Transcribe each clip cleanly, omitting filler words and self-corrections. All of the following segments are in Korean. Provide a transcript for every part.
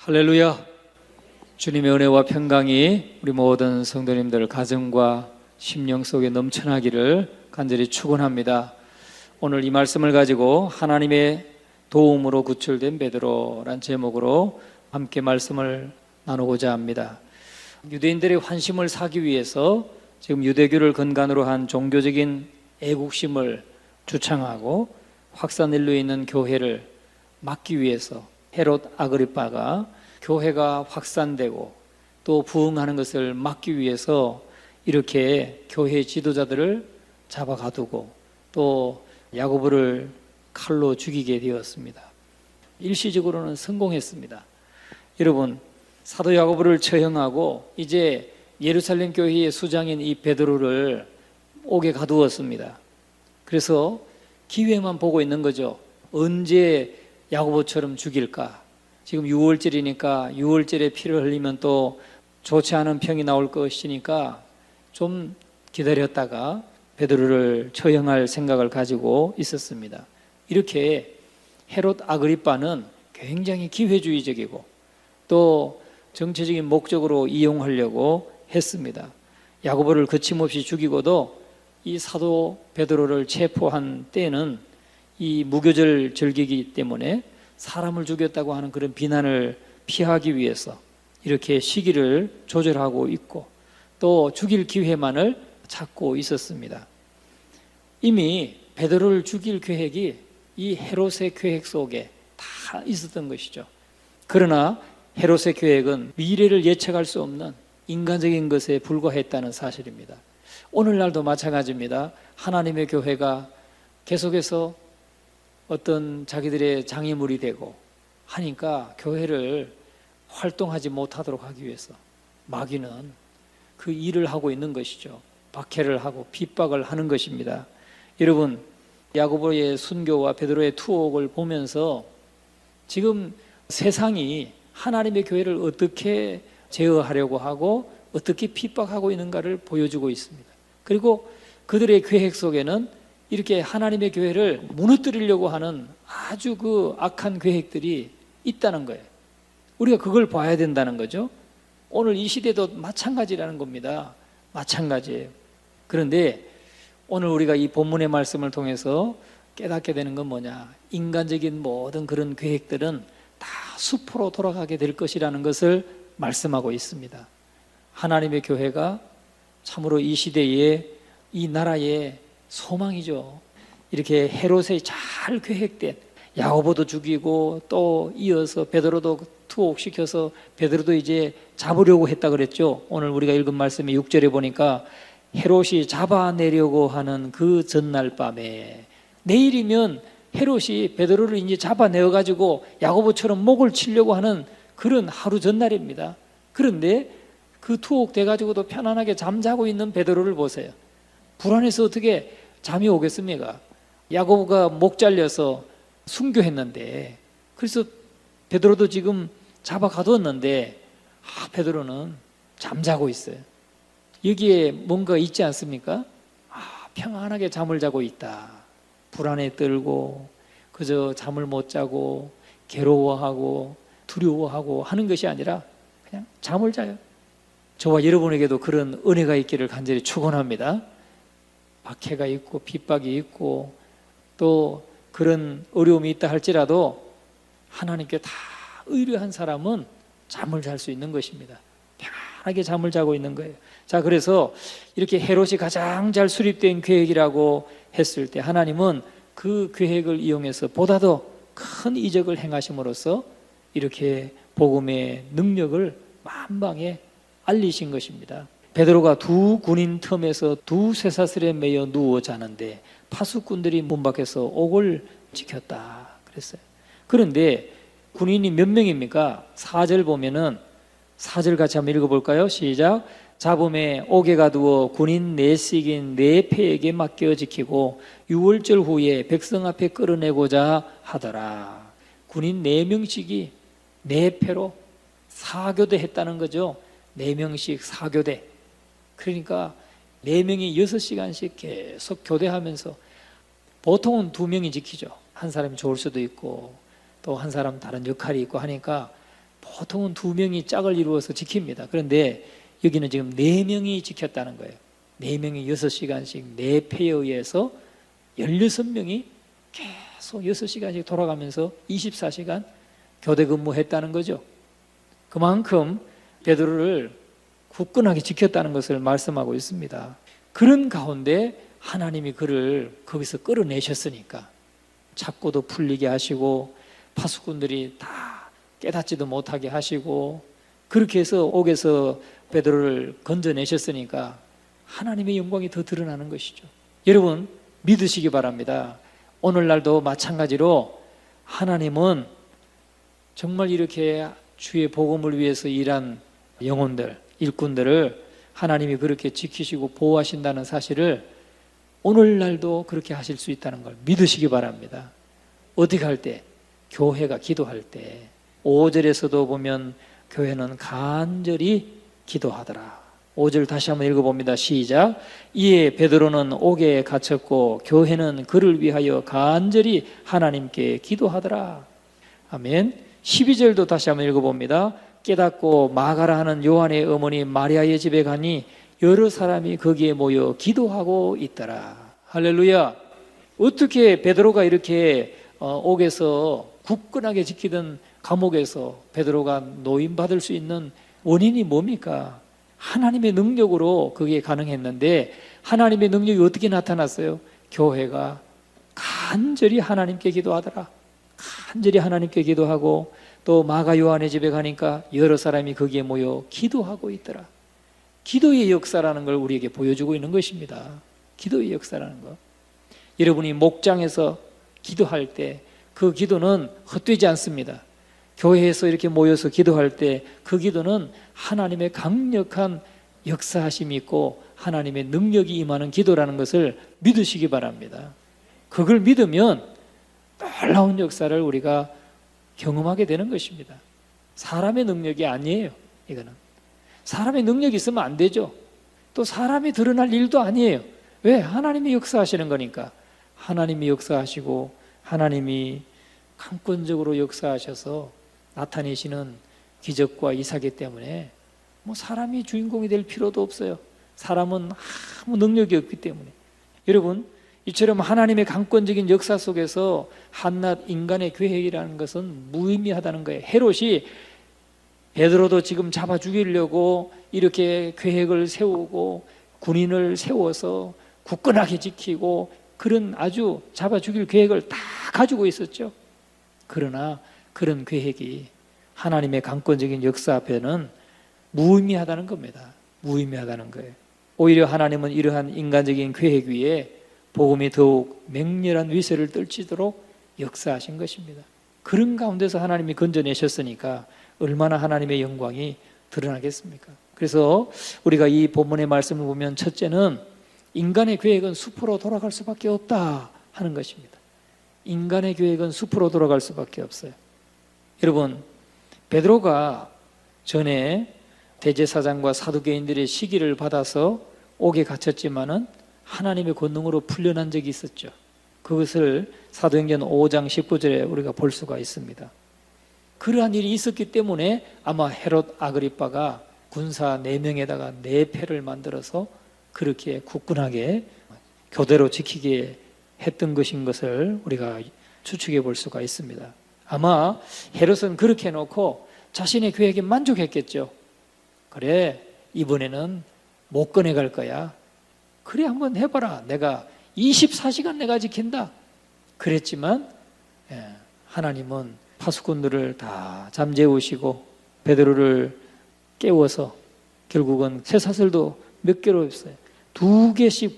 할렐루야. 주님의 은혜와 평강이 우리 모든 성도님들 가정과 심령 속에 넘쳐나기를 간절히 축원합니다. 오늘 이 말씀을 가지고 하나님의 도움으로 구출된 베드로란 제목으로 함께 말씀을 나누고자 합니다. 유대인들의 환심을 사기 위해서 지금 유대교를 근간으로 한 종교적인 애국심을 주창하고 확산일로 있는 교회를 막기 위해서 헤롯 아그리빠가 교회가 확산되고 또 부흥하는 것을 막기 위해서 이렇게 교회 지도자들을 잡아가두고 또 야고보를 칼로 죽이게 되었습니다. 일시적으로는 성공했습니다. 여러분, 사도 야고보를 처형하고 이제 예루살렘 교회의 수장인 이 베드로를 옥에 가두었습니다. 그래서 기회만 보고 있는 거죠. 언제 야고보처럼 죽일까? 지금 6월절이니까 6월절에 피를 흘리면 또 좋지 않은 평이 나올 것이니까 좀 기다렸다가 베드로를 처형할 생각을 가지고 있었습니다. 이렇게 헤롯 아그리빠는 굉장히 기회주의적이고 또 정치적인 목적으로 이용하려고 했습니다. 야고보를 거침없이 죽이고도 이 사도 베드로를 체포한 때는 이 무교절 절기이기 때문에 사람을 죽였다고 하는 그런 비난을 피하기 위해서 이렇게 시기를 조절하고 있고 또 죽일 기회만을 찾고 있었습니다. 이미 베드로를 죽일 계획이 이 헤롯의 계획 속에 다 있었던 것이죠. 그러나 헤롯의 계획은 미래를 예측할 수 없는 인간적인 것에 불과했다는 사실입니다. 오늘날도 마찬가지입니다. 하나님의 교회가 계속해서 어떤 자기들의 장애물이 되고 하니까 교회를 활동하지 못하도록 하기 위해서 마귀는 그 일을 하고 있는 것이죠. 박해를 하고 핍박을 하는 것입니다. 여러분, 야고보의 순교와 베드로의 투옥을 보면서 지금 세상이 하나님의 교회를 어떻게 제어하려고 하고 어떻게 핍박하고 있는가를 보여주고 있습니다. 그리고 그들의 계획 속에는 이렇게 하나님의 교회를 무너뜨리려고 하는 아주 그 악한 계획들이 있다는 거예요. 우리가 그걸 봐야 된다는 거죠. 오늘 이 시대도 마찬가지라는 겁니다. 마찬가지예요. 그런데 오늘 우리가 이 본문의 말씀을 통해서 깨닫게 되는 건 뭐냐? 인간적인 모든 그런 계획들은 다 수포로 돌아가게 될 것이라는 것을 말씀하고 있습니다. 하나님의 교회가 참으로 이 시대에 이 나라의 소망이죠. 이렇게 헤롯의 잘 계획된 야고보도 죽이고 또 이어서 베드로도 투옥시켜서 베드로도 이제 잡으려고 했다 그랬죠. 오늘 우리가 읽은 말씀의 6절에 보니까 헤롯이 잡아내려고 하는 그 전날 밤에 내일이면 헤롯이 베드로를 이제 잡아내어 가지고 야고보처럼 목을 치려고 하는 그런 하루 전날입니다. 그런데 그 투옥돼 가지고도 편안하게 잠자고 있는 베드로를 보세요. 불안해서 어떻게 잠이 오겠습니까? 야고보가 목 잘려서 순교했는데 그래서 베드로도 지금 잡아 가두었는데 베드로는 잠자고 있어요. 여기에 뭔가 있지 않습니까? 평안하게 잠을 자고 있다. 불안에 떨고 그저 잠을 못 자고 괴로워하고 두려워하고 하는 것이 아니라 그냥 잠을 자요. 저와 여러분에게도 그런 은혜가 있기를 간절히 축원합니다. 박해가 있고 핍박이 있고 또 그런 어려움이 있다 할지라도 하나님께 다 의뢰한 사람은 잠을 잘 수 있는 것입니다. 편안하게 잠을 자고 있는 거예요. 자, 그래서 이렇게 헤롯이 가장 잘 수립된 계획이라고 했을 때 하나님은 그 계획을 이용해서 보다 더 큰 이적을 행하심으로써 이렇게 복음의 능력을 만방에 알리신 것입니다. 베드로가 두 군인 틈에서 두 쇠사슬에 매여 누워 자는데 파수꾼들이 문 밖에서 옥을 지켰다 그랬어요. 그런데 군인이 몇 명입니까? 4절 보면은 4절 같이 한번 읽어볼까요? 시작. 잡음에 옥에 가두어 군인 4씩인 4패에게 맡겨 지키고 6월절 후에 백성 앞에 끌어내고자 하더라. 군인 4명씩이 4패로 4교대 했다는 거죠. 4명씩 4교대. 그러니까 4명이 6시간씩 계속 교대하면서 보통은 2명이 지키죠. 한 사람이 좋을 수도 있고 또 한 사람 다른 역할이 있고 하니까 보통은 2명이 짝을 이루어서 지킵니다. 그런데 여기는 지금 4명이 지켰다는 거예요. 4명이 6시간씩 4패에 의해서 16명이 계속 6시간씩 돌아가면서 24시간 교대 근무했다는 거죠. 그만큼 베드로를 굳건하게 지켰다는 것을 말씀하고 있습니다. 그런 가운데 하나님이 그를 거기서 끌어내셨으니까 착고도 풀리게 하시고 파수꾼들이 다 깨닫지도 못하게 하시고 그렇게 해서 옥에서 베드로를 건져내셨으니까 하나님의 영광이 더 드러나는 것이죠. 여러분 믿으시기 바랍니다. 오늘날도 마찬가지로 하나님은 정말 이렇게 주의 복음을 위해서 일한 영혼들, 일꾼들을 하나님이 그렇게 지키시고 보호하신다는 사실을 오늘날도 그렇게 하실 수 있다는 걸 믿으시기 바랍니다. 어떻게 할 때? 교회가 기도할 때 5절에서도 보면 교회는 간절히 기도하더라. 5절 다시 한번 읽어봅니다. 시작. 이에 베드로는 옥에 갇혔고 교회는 그를 위하여 간절히 하나님께 기도하더라. 아멘. 12절도 다시 한번 읽어봅니다. 깨닫고 마가라 하는 요한의 어머니 마리아의 집에 가니 여러 사람이 거기에 모여 기도하고 있더라. 할렐루야. 어떻게 베드로가 이렇게 옥에서 굳건하게 지키던 감옥에서 베드로가 노임받을 수 있는 원인이 뭡니까? 하나님의 능력으로 그게 가능했는데 하나님의 능력이 어떻게 나타났어요? 교회가 간절히 하나님께 기도하더라. 간절히 하나님께 기도하고 또 마가 요한의 집에 가니까 여러 사람이 거기에 모여 기도하고 있더라. 기도의 역사라는 걸 우리에게 보여주고 있는 것입니다. 기도의 역사라는 것. 여러분이 목장에서 기도할 때 그 기도는 헛되지 않습니다. 교회에서 이렇게 모여서 기도할 때 그 기도는 하나님의 강력한 역사하심이 있고 하나님의 능력이 임하는 기도라는 것을 믿으시기 바랍니다. 그걸 믿으면 놀라운 역사를 우리가 경험하게 되는 것입니다. 사람의 능력이 아니에요. 이거는 사람의 능력이 있으면 안 되죠. 또 사람이 드러날 일도 아니에요. 왜? 하나님이 역사하시는 거니까. 하나님이 역사하시고 하나님이 강권적으로 역사하셔서 나타내시는 기적과 이사기 때문에 뭐 사람이 주인공이 될 필요도 없어요. 사람은 아무 능력이 없기 때문에. 여러분 이처럼 하나님의 강권적인 역사 속에서 한낱 인간의 계획이라는 것은 무의미하다는 거예요. 헤롯이 베드로도 지금 잡아 죽이려고 이렇게 계획을 세우고 군인을 세워서 굳건하게 지키고 그런 아주 잡아 죽일 계획을 다 가지고 있었죠. 그러나 그런 계획이 하나님의 강권적인 역사 앞에는 무의미하다는 겁니다. 무의미하다는 거예요. 오히려 하나님은 이러한 인간적인 계획 위에 복음이 더욱 맹렬한 위세를 떨치도록 역사하신 것입니다. 그런 가운데서 하나님이 건져내셨으니까 얼마나 하나님의 영광이 드러나겠습니까? 그래서 우리가 이 본문의 말씀을 보면 첫째는 인간의 계획은 숲으로 돌아갈 수밖에 없다 하는 것입니다. 인간의 계획은 숲으로 돌아갈 수밖에 없어요. 여러분 베드로가 전에 대제사장과 사두개인들의 시기를 받아서 옥에 갇혔지만은 하나님의 권능으로 풀려난 적이 있었죠. 그것을 사도행전 5장 19절에 우리가 볼 수가 있습니다. 그러한 일이 있었기 때문에 아마 헤롯 아그리빠가 군사 4명에다가 4패를 만들어서 그렇게 굳건하게 교대로 지키게 했던 것인 것을 우리가 추측해 볼 수가 있습니다. 아마 헤롯은 그렇게 해놓고 자신의 계획에 만족했겠죠. 그래 이번에는 못 꺼내갈 거야. 그래 한번 해봐라. 내가 24시간 내가 지킨다. 그랬지만 하나님은 파수꾼들을 다 잠재우시고 베드로를 깨워서 결국은 쇠사슬도 몇 개로 했어요. 2개씩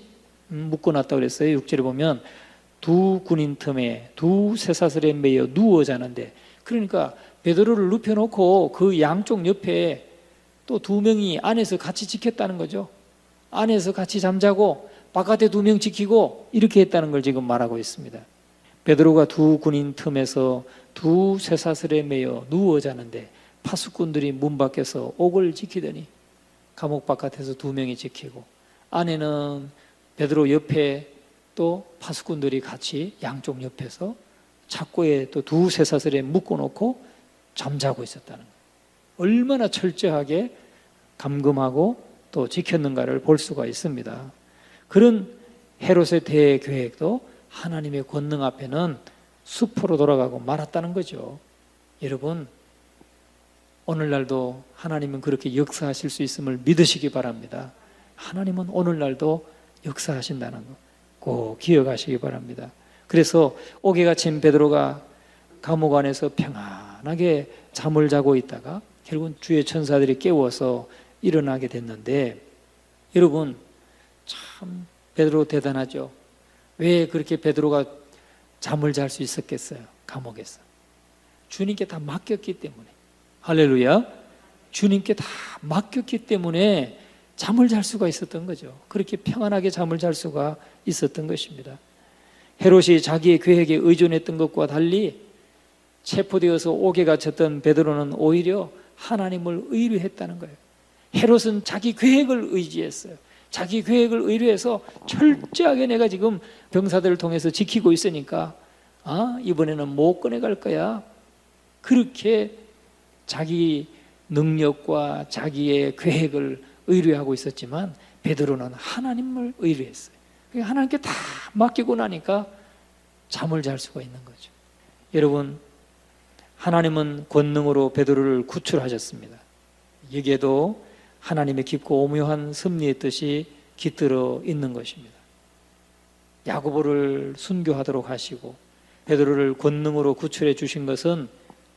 묶어놨다고 그랬어요. 6절에 보면 2 군인 틈에 2 쇠사슬에 매여 누워 자는데 그러니까 베드로를 눕혀놓고 그 양쪽 옆에 또 2명이 안에서 같이 지켰다는 거죠. 안에서 같이 잠자고 바깥에 2명 지키고 이렇게 했다는 걸 지금 말하고 있습니다. 베드로가 2 군인 틈에서 2 쇠사슬에 매여 누워 자는데 파수꾼들이 문 밖에서 옥을 지키더니 감옥 바깥에서 2명이 지키고 안에는 베드로 옆에 또 파수꾼들이 같이 양쪽 옆에서 착고에 또 2 쇠사슬에 묶어놓고 잠자고 있었다는 거예요. 얼마나 철저하게 감금하고 또 지켰는가를 볼 수가 있습니다. 그런 헤롯의 대계획도 하나님의 권능 앞에는 수포로 돌아가고 말았다는 거죠. 여러분, 오늘날도 하나님은 그렇게 역사하실 수 있음을 믿으시기 바랍니다. 하나님은 오늘날도 역사하신다는 거 꼭 기억하시기 바랍니다. 그래서 옥에 갇힌 베드로가 감옥 안에서 평안하게 잠을 자고 있다가 결국은 주의 천사들이 깨워서 일어나게 됐는데, 여러분 참 베드로 대단하죠. 왜 그렇게 베드로가 잠을 잘 수 있었겠어요? 감옥에서 주님께 다 맡겼기 때문에. 할렐루야. 주님께 다 맡겼기 때문에 잠을 잘 수가 있었던 거죠. 그렇게 평안하게 잠을 잘 수가 있었던 것입니다. 헤롯이 자기의 계획에 의존했던 것과 달리 체포되어서 옥에 갇혔던 베드로는 오히려 하나님을 의뢰했다는 거예요. 헤롯은 자기 계획을 의지했어요. 자기 계획을 의뢰해서 철저하게 내가 지금 병사들을 통해서 지키고 있으니까 이번에는 못 꺼내갈 거야. 그렇게 자기 능력과 자기의 계획을 의뢰하고 있었지만 베드로는 하나님을 의뢰했어요. 하나님께 다 맡기고 나니까 잠을 잘 수가 있는 거죠. 여러분, 하나님은 권능으로 베드로를 구출하셨습니다. 여기에도 하나님의 깊고 오묘한 섭리의 뜻이 깃들어 있는 것입니다. 야고보를 순교하도록 하시고 베드로를 권능으로 구출해 주신 것은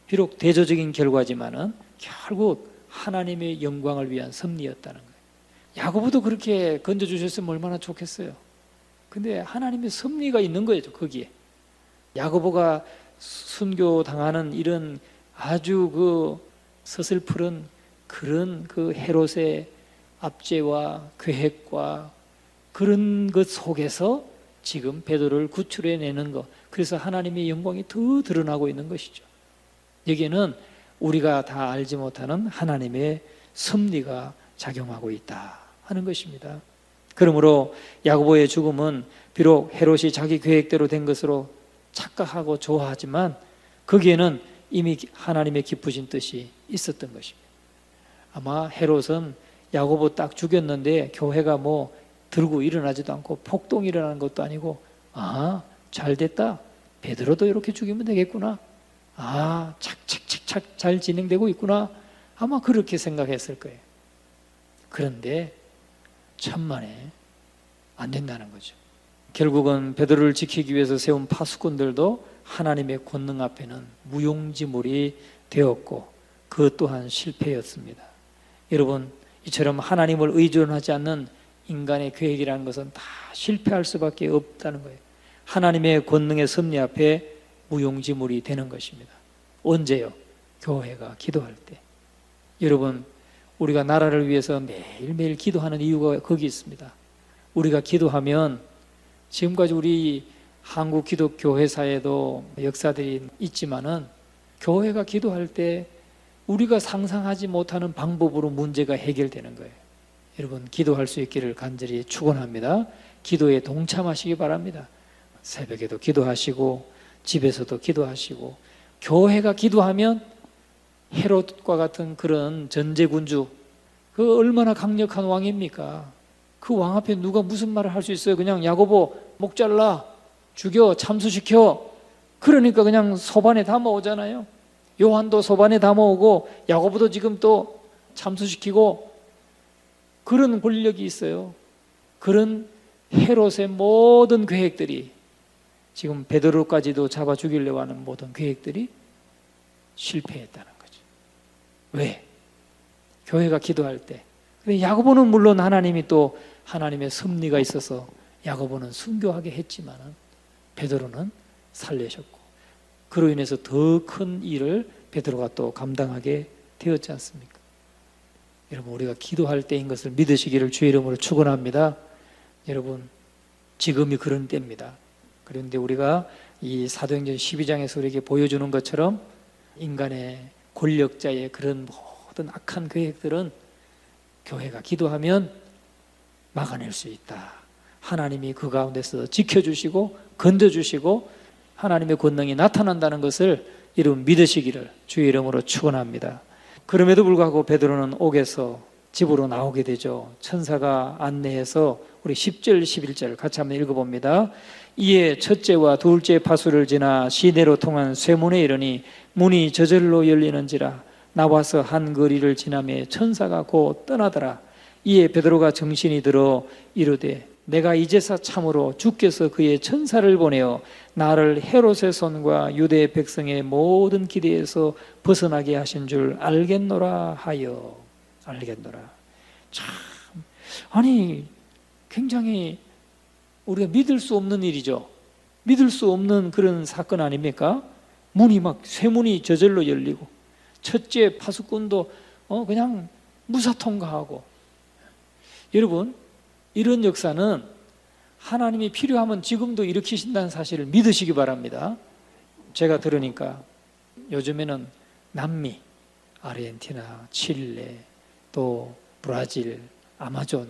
비록 대조적인 결과지만은 결국 하나님의 영광을 위한 섭리였다는 거예요. 야고보도 그렇게 건져주셨으면 얼마나 좋겠어요. 근데 하나님의 섭리가 있는 거예요, 거기에. 야고보가 순교당하는 이런 아주 그 서슬프른 그런 그 헤롯의 압제와 계획과 그런 것 속에서 지금 베드로를 구출해내는 것, 그래서 하나님의 영광이 더 드러나고 있는 것이죠. 여기에는 우리가 다 알지 못하는 하나님의 섭리가 작용하고 있다 하는 것입니다. 그러므로 야고보의 죽음은 비록 헤롯이 자기 계획대로 된 것으로 착각하고 좋아하지만 거기에는 이미 하나님의 깊으신 뜻이 있었던 것입니다. 아마 헤롯은 야고보 딱 죽였는데 교회가 뭐 들고 일어나지도 않고 폭동이 일어나는 것도 아니고 잘 됐다. 베드로도 이렇게 죽이면 되겠구나. 착착착착 잘 진행되고 있구나. 아마 그렇게 생각했을 거예요. 그런데 천만에 안 된다는 거죠. 결국은 베드로를 지키기 위해서 세운 파수꾼들도 하나님의 권능 앞에는 무용지물이 되었고 그것 또한 실패였습니다. 여러분, 이처럼 하나님을 의존하지 않는 인간의 계획이라는 것은 다 실패할 수밖에 없다는 거예요. 하나님의 권능의 섭리 앞에 무용지물이 되는 것입니다. 언제요? 교회가 기도할 때. 여러분, 우리가 나라를 위해서 매일매일 기도하는 이유가 거기 있습니다. 우리가 기도하면 지금까지 우리 한국 기독교회사에도 역사들이 있지만은 교회가 기도할 때 우리가 상상하지 못하는 방법으로 문제가 해결되는 거예요. 여러분, 기도할 수 있기를 간절히 축원합니다. 기도에 동참하시기 바랍니다. 새벽에도 기도하시고 집에서도 기도하시고, 교회가 기도하면 헤롯과 같은 그런 전제군주, 그 얼마나 강력한 왕입니까? 그 왕 앞에 누가 무슨 말을 할 수 있어요? 그냥 야고보 목 잘라, 죽여, 참수시켜. 그러니까 그냥 소반에 담아오잖아요. 요한도 소반에 담아오고 야고보도 지금 또 참수시키고, 그런 권력이 있어요. 그런 헤롯의 모든 계획들이, 지금 베드로까지도 잡아 죽이려고 하는 모든 계획들이 실패했다는 거죠. 왜? 교회가 기도할 때. 근데 야고보는 물론 하나님이 또 하나님의 섭리가 있어서 야고보는 순교하게 했지만 베드로는 살리셨고, 그로 인해서 더 큰 일을 베드로가 또 감당하게 되었지 않습니까? 여러분, 우리가 기도할 때인 것을 믿으시기를 주의 이름으로 축원합니다. 여러분, 지금이 그런 때입니다. 그런데 우리가 이 사도행전 12장에서 우리에게 보여주는 것처럼 인간의 권력자의 그런 모든 악한 계획들은 교회가 기도하면 막아낼 수 있다. 하나님이 그 가운데서 지켜주시고 건져주시고 하나님의 권능이 나타난다는 것을 여러분 믿으시기를 주의 이름으로 축원합니다. 그럼에도 불구하고 베드로는 옥에서 집으로 나오게 되죠. 천사가 안내해서 우리 10절, 11절 같이 한번 읽어봅니다. 이에 첫째와 둘째 파수를 지나 시내로 통한 쇠문에 이르니 문이 저절로 열리는지라. 나와서 한 거리를 지나매 천사가 곧 떠나더라. 이에 베드로가 정신이 들어 이르되 내가 이제서 참으로 주께서 그의 천사를 보내어 나를 헤롯의 손과 유대 백성의 모든 기대에서 벗어나게 하신 줄 알겠노라 하여. 알겠노라. 참, 아니 굉장히 우리가 믿을 수 없는 일이죠. 믿을 수 없는 그런 사건 아닙니까? 문이 막 쇠문이 저절로 열리고 첫째 파수꾼도 그냥 무사 통과하고. 여러분, 이런 역사는 하나님이 필요하면 지금도 일으키신다는 사실을 믿으시기 바랍니다. 제가 들으니까 요즘에는 남미, 아르헨티나, 칠레, 또 브라질, 아마존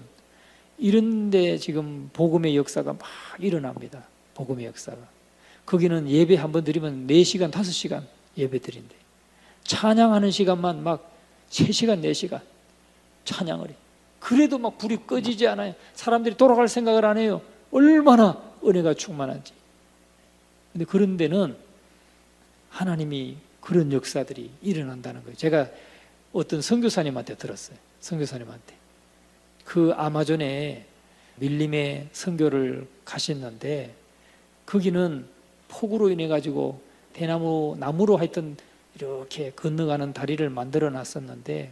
이런 데 지금 복음의 역사가 막 일어납니다. 복음의 역사가. 거기는 예배 한번 드리면 4시간, 5시간 예배 드린대. 찬양하는 시간만 막 3시간, 4시간 찬양을 해. 그래도 막 불이 꺼지지 않아요. 사람들이 돌아갈 생각을 안 해요. 얼마나 은혜가 충만한지. 근데 그런 데는 하나님이 그런 역사들이 일어난다는 거예요. 제가 어떤 선교사님한테 들었어요. 선교사님한테. 그 아마존에 밀림의 선교를 가셨는데 거기는 폭우로 인해 가지고 나무로 하여튼 이렇게 건너가는 다리를 만들어 놨었는데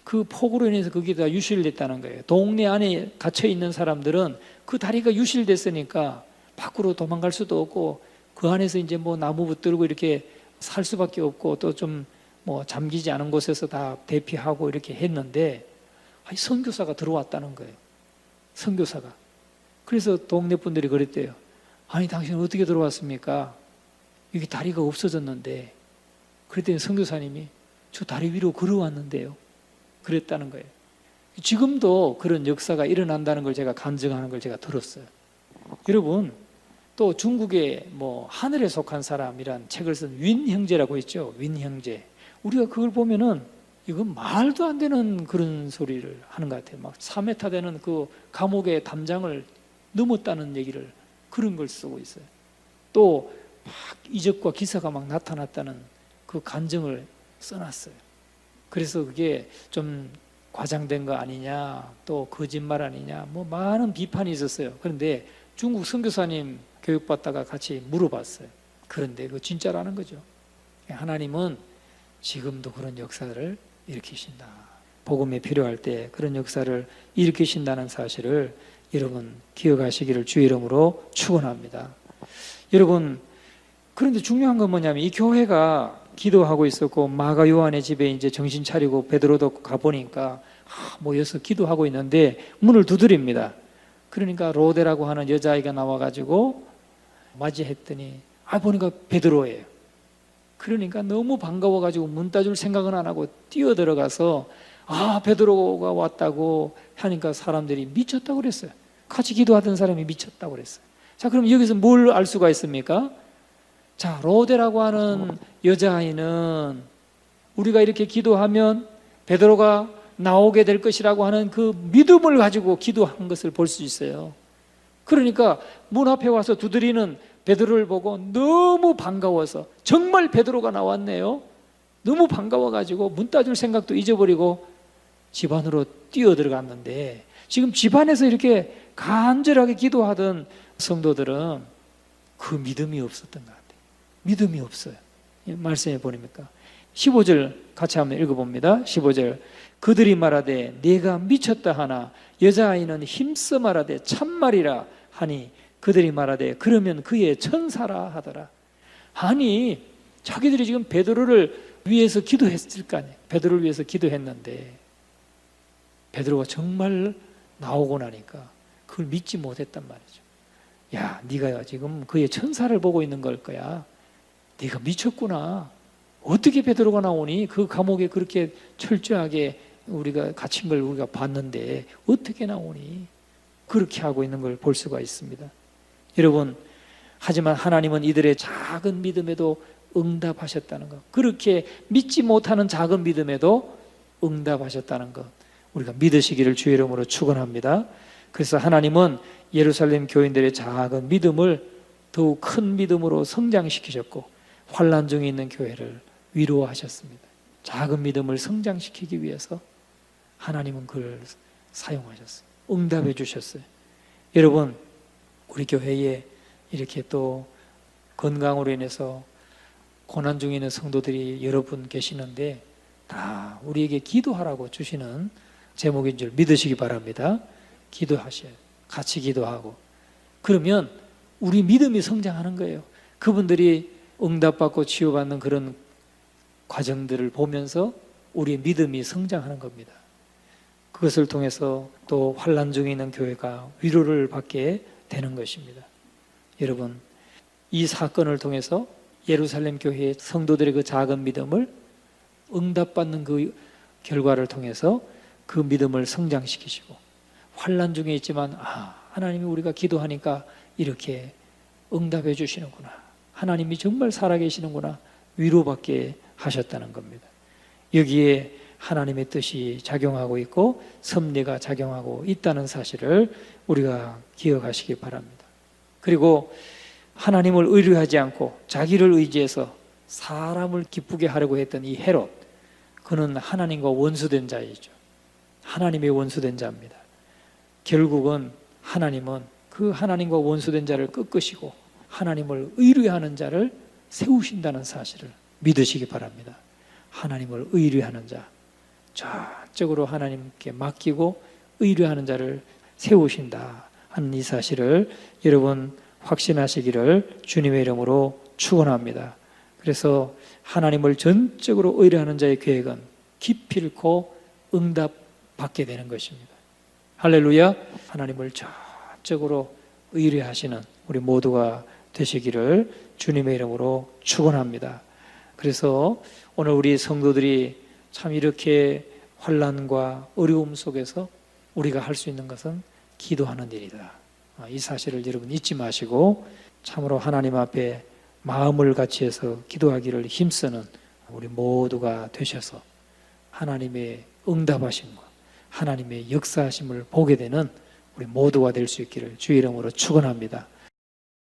그 폭우로 인해서 거기다 유실됐다는 거예요. 동네 안에 갇혀 있는 사람들은 그 다리가 유실됐으니까 밖으로 도망갈 수도 없고 그 안에서 이제 뭐 나무 붙들고 이렇게 살 수밖에 없고 또 좀 뭐 잠기지 않은 곳에서 다 대피하고 이렇게 했는데 선교사가 들어왔다는 거예요. 선교사가. 그래서 동네 분들이 그랬대요. 아니 당신은 어떻게 들어왔습니까? 여기 다리가 없어졌는데. 그랬더니 선교사님이 저 다리 위로 걸어왔는데요. 그랬다는 거예요. 지금도 그런 역사가 일어난다는 걸 제가 간증하는 걸 제가 들었어요. 여러분, 또 중국의 뭐 하늘에 속한 사람이란 책을 쓴 윈 형제라고 있죠. 윈 형제. 우리가 그걸 보면은 이건 말도 안 되는 그런 소리를 하는 것 같아요. 막 3m 되는 그 감옥의 담장을 넘었다는 얘기를 그런 걸 쓰고 있어요. 또 막 이적과 기사가 막 나타났다는 그 간증을 써놨어요. 그래서 그게 좀 과장된 거 아니냐, 또 거짓말 아니냐, 뭐 많은 비판이 있었어요. 그런데 중국 선교사님 교육받다가 같이 물어봤어요. 그런데 그거 진짜라는 거죠. 하나님은 지금도 그런 역사를 일으키신다. 복음이 필요할 때 그런 역사를 일으키신다는 사실을 여러분 기억하시기를 주의 이름으로 축원합니다. 여러분, 그런데 중요한 건 뭐냐면 이 교회가 기도하고 있었고 마가 요한의 집에 이제 정신 차리고 베드로도 가보니까 모여서 기도하고 있는데 문을 두드립니다. 그러니까 로데라고 하는 여자아이가 나와가지고 맞이했더니 보니까 베드로예요. 그러니까 너무 반가워가지고 문 따줄 생각은 안 하고 뛰어들어가서 베드로가 왔다고 하니까 사람들이 미쳤다고 그랬어요. 같이 기도하던 사람이 미쳤다고 그랬어요. 자, 그럼 여기서 뭘 알 수가 있습니까? 자, 로데라고 하는 여자아이는 우리가 이렇게 기도하면 베드로가 나오게 될 것이라고 하는 그 믿음을 가지고 기도한 것을 볼 수 있어요. 그러니까 문 앞에 와서 두드리는 베드로를 보고 너무 반가워서 정말 베드로가 나왔네요. 너무 반가워가지고 문 따줄 생각도 잊어버리고 집 안으로 뛰어들어갔는데 지금 집 안에서 이렇게 간절하게 기도하던 성도들은 그 믿음이 없었던 것 같아요. 믿음이 없어요. 말씀해 보니까 15절 같이 한번 읽어봅니다. 15절 그들이 말하되 네가 미쳤다 하나 여자아이는 힘써 말하되 참말이라 하니 그들이 말하되 그러면 그의 천사라 하더라. 아니 자기들이 지금 베드로를 위해서 기도했을 거 아니에요. 베드로를 위해서 기도했는데 베드로가 정말 나오고 나니까 그걸 믿지 못했단 말이죠. 야, 네가 지금 그의 천사를 보고 있는 걸 거야. 네가 미쳤구나. 어떻게 베드로가 나오니? 그 감옥에 그렇게 철저하게 우리가 갇힌 걸 우리가 봤는데 어떻게 나오니? 그렇게 하고 있는 걸 볼 수가 있습니다. 여러분, 하지만 하나님은 이들의 작은 믿음에도 응답하셨다는 것. 그렇게 믿지 못하는 작은 믿음에도 응답하셨다는 것 우리가 믿으시기를 주의 이름으로 축원합니다. 그래서 하나님은 예루살렘 교인들의 작은 믿음을 더욱 큰 믿음으로 성장시키셨고 환난 중에 있는 교회를 위로하셨습니다. 작은 믿음을 성장시키기 위해서 하나님은 그를 사용하셨어요. 응답해 주셨어요. 여러분, 우리 교회에 이렇게 또 건강으로 인해서 고난 중에 있는 성도들이 여러분 계시는데 다 우리에게 기도하라고 주시는 제목인 줄 믿으시기 바랍니다. 기도하셔요. 같이 기도하고. 그러면 우리 믿음이 성장하는 거예요. 그분들이 응답받고 치유받는 그런 과정들을 보면서 우리의 믿음이 성장하는 겁니다. 그것을 통해서 또 환난 중에 있는 교회가 위로를 받게 되는 것입니다. 여러분, 이 사건을 통해서 예루살렘 교회의 성도들의 그 작은 믿음을 응답받는 그 결과를 통해서 그 믿음을 성장시키시고 환난 중에 있지만 하나님이 우리가 기도하니까 이렇게 응답해 주시는구나. 하나님이 정말 살아계시는구나. 위로받게 하셨다는 겁니다. 여기에 하나님의 뜻이 작용하고 있고 섭리가 작용하고 있다는 사실을 우리가 기억하시기 바랍니다. 그리고 하나님을 의뢰하지 않고 자기를 의지해서 사람을 기쁘게 하려고 했던 이 헤롯, 그는 하나님과 원수된 자이죠. 하나님의 원수된 자입니다. 결국은 하나님은 그 하나님과 원수된 자를 꺾으시고 하나님을 의뢰하는 자를 세우신다는 사실을 믿으시기 바랍니다. 하나님을 의뢰하는 자, 전적으로 하나님께 맡기고 의뢰하는 자를 세우신다 하는 이 사실을 여러분 확신하시기를 주님의 이름으로 축원합니다. 그래서 하나님을 전적으로 의뢰하는 자의 계획은 기필코 응답받게 되는 것입니다. 할렐루야. 하나님을 전적으로 의뢰하시는 우리 모두가 되시기를 주님의 이름으로 축원합니다. 그래서 오늘 우리 성도들이 참 이렇게 환난과 어려움 속에서 우리가 할 수 있는 것은 기도하는 일이다. 이 사실을 여러분 잊지 마시고 참으로 하나님 앞에 마음을 같이 해서 기도하기를 힘쓰는 우리 모두가 되셔서 하나님의 응답하심과 하나님의 역사하심을 보게 되는 우리 모두가 될 수 있기를 주의 이름으로 축원합니다.